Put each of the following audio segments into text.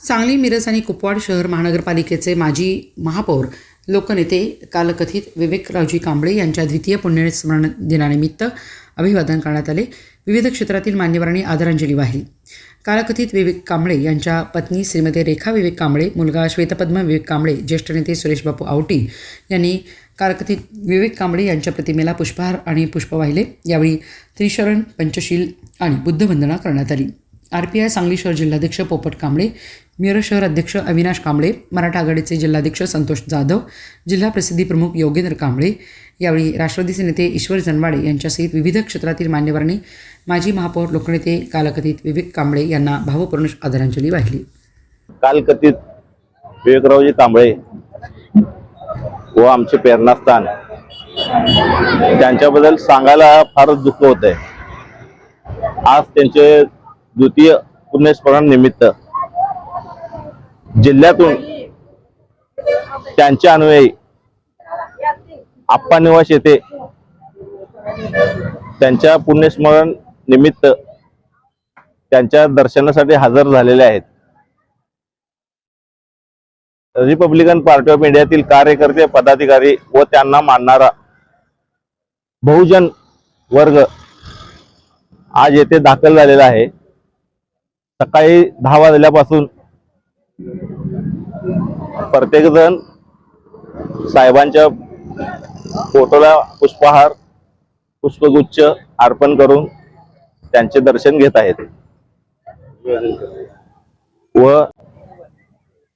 सांगली, मिरज आणि कुपवाड शहर महानगरपालिकेचे माजी महापौर लोकनेते कालकथित विवेकरावजी कांबळे यांच्या द्वितीय पुण्यस्मरण दिनानिमित्त अभिवादन करण्यात आले. विविध क्षेत्रातील मान्यवरांनी आदरांजली वाहिली. कालकथित विवेक कांबळे यांच्या पत्नी श्रीमती रेखा विवेक कांबळे, मुलगा श्वेतपद्म विवेक कांबळे, ज्येष्ठ नेते सुरेश बापू आवटी यांनी कालकथित विवेक कांबळे यांच्या प्रतिमेला पुष्पहार आणि पुष्प वाहिले. यावेळी त्रिशरण, पंचशील आणि बुद्धवंदना करण्यात आली. RPI सांगली शहर जिल्हाध्यक्ष पोपट कांबळे, मिरज शहर अध्यक्ष अविनाश कांबळे, मराठा आघाडीचे जिल्हाध्यक्ष संतोष जाधव, जिल्हा प्रसिद्धी प्रमुख योगेंद्र कांबळे, यावेळी राष्ट्रवादीचे नेते ईश्वर जनवाडे यांच्यासहित विविध क्षेत्रातील मान्यवरांनी माजी महापौर लोकनेते कालकथित विवेक कांबळे यांना भावपूर्ण आदरांजली वाहिली. कालकथित विवेकरावजी कांबळे व आमचे प्रेरणास्थान त्यांच्याबद्दल सांगायला फारच दुःख होत आहे. आज त्यांचे द्वितीय पुण्यस्मरण निमित्त जिल्ह्यातून त्यांच्या अनुयायी आप्पा निवास येथे त्यांच्या पुण्यस्मरण निमित्त त्यांच्या दर्शनासाठी हजर झालेले आहेत. रिपब्लिकन पार्टी ऑफ इंडियातील कार्यकर्ते, पदाधिकारी व त्यांना मानणारा बहुजन वर्ग आज येथे दाखल झालेला आहे. सकाळी 10 वाजल्यापासून प्रत्येक जण साहेबांच्या फोटोला पुष्पहार, पुष्पगुच्छ अर्पण करून त्यांचे दर्शन घेत आहेत व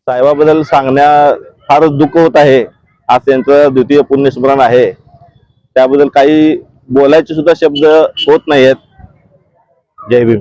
साहेबाबद्दल सांगण्या फारच दुःख होत आहे. आज त्यांचं द्वितीय पुण्यस्मरण आहे, त्याबद्दल काही बोलायचे सुद्धा शब्द होत नाहीत. जय भीम.